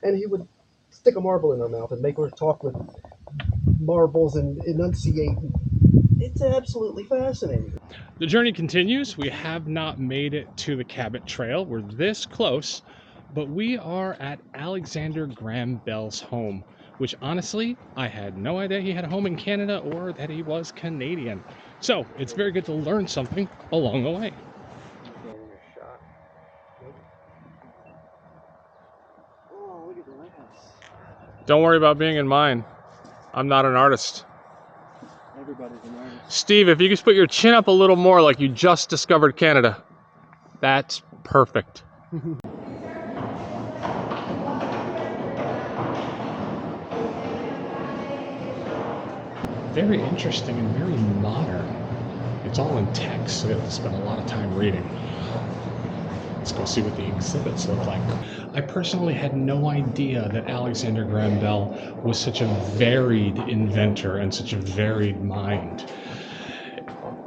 and he would stick a marble in her mouth and make her talk with marbles and enunciate. It's absolutely fascinating. The journey continues. We have not made it to the Cabot Trail. We're this close, but we are at Alexander Graham Bell's home, which honestly, I had no idea he had a home in Canada or that he was Canadian. So it's very good to learn something along the way. Oh, look at the lamps. Don't worry about being in mine. I'm not an artist. Everybody's an artist. Steve, if you could put your chin up a little more like you just discovered Canada. That's perfect. Very interesting and very modern. It's all in text, so you have to spend a lot of time reading. Let's go see what the exhibits look like. I personally had no idea that Alexander Graham Bell was such a varied inventor and such a varied mind.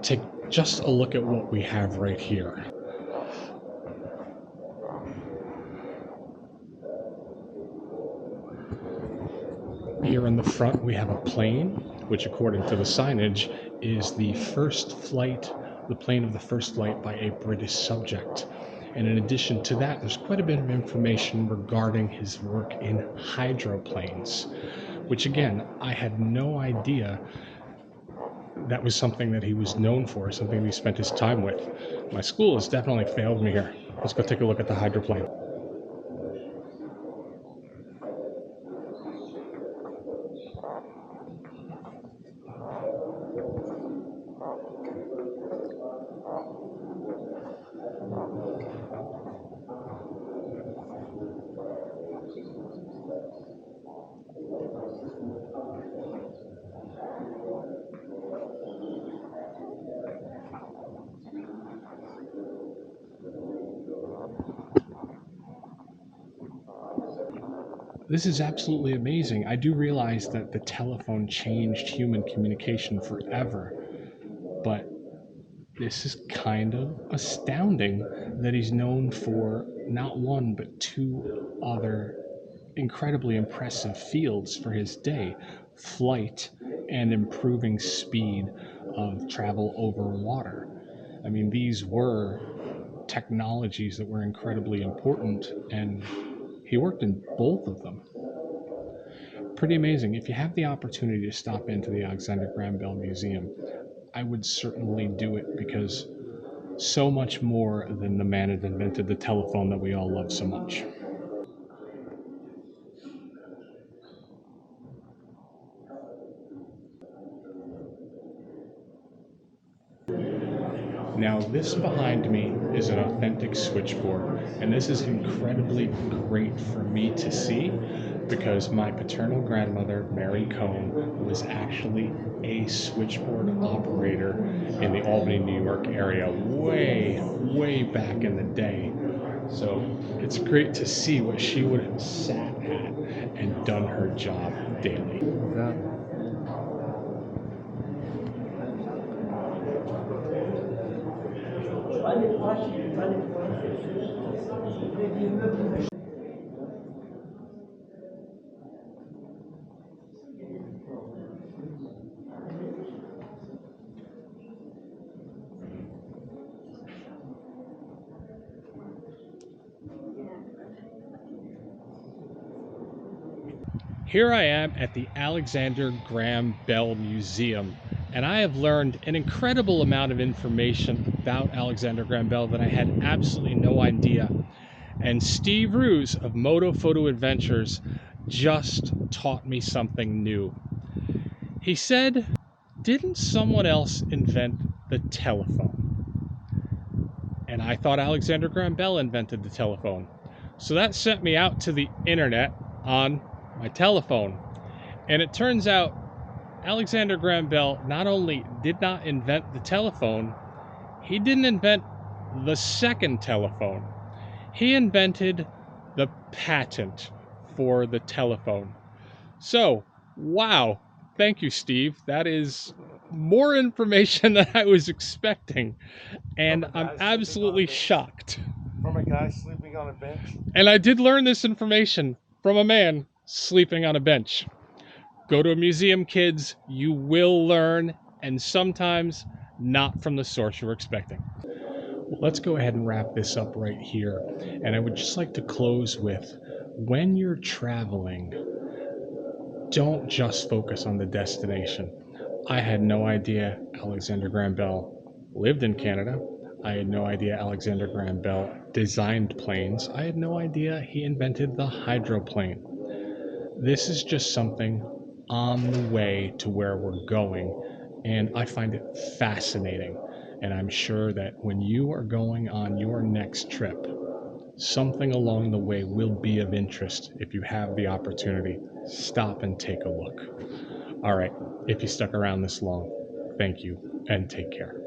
Take just a look at what we have right here. Here in the front, we have a plane, which according to the signage is the plane of the first flight by a British subject. And in addition to that, there's quite a bit of information regarding his work in hydroplanes, which again, I had no idea that was something that he was known for, something he spent his time with. My school has definitely failed me here. Let's go take a look at the hydroplane. This is absolutely amazing. I do realize that the telephone changed human communication forever, but this is kind of astounding that he's known for not one but two other incredibly impressive fields for his day: flight and improving speed of travel over water. I mean, these were technologies that were incredibly important, and he worked in both of them. Pretty amazing. If you have the opportunity to stop into the Alexander Graham Bell Museum, I would certainly do it, because so much more than the man that invented the telephone that we all love so much. Now, this behind me is an authentic switchboard, and this is incredibly great for me to see because my paternal grandmother, Mary Cohn, was actually a switchboard operator in the Albany, New York area way, way back in the day. So it's great to see what she would have sat at and done her job daily. Here I am at the Alexander Graham Bell Museum, and I have learned an incredible amount of information about Alexander Graham Bell that I had absolutely no idea. And Steve Roo of Moto Photo Adventures just taught me something new. He said, "Didn't someone else invent the telephone?" And I thought Alexander Graham Bell invented the telephone. So that sent me out to the internet on my telephone. And it turns out Alexander Graham Bell not only did not invent the telephone, he didn't invent the second telephone. He invented the patent for the telephone. So, wow. Thank you, Steve. That is more information than I was expecting. And I'm absolutely shocked. From a guy sleeping on a bench. And I did learn this information from a man sleeping on a bench. Go to a museum, kids. You will learn, and sometimes not from the source you're expecting. Let's go ahead and wrap this up right here. And I would just like to close with, when you're traveling, don't just focus on the destination. I had no idea Alexander Graham Bell lived in Canada. I had no idea Alexander Graham Bell designed planes. I had no idea he invented the hydroplane. This is just something on the way to where we're going, and I find it fascinating. And I'm sure that when you are going on your next trip, something along the way will be of interest. If you have the opportunity, stop and take a look. All right, if you stuck around this long, thank you and take care.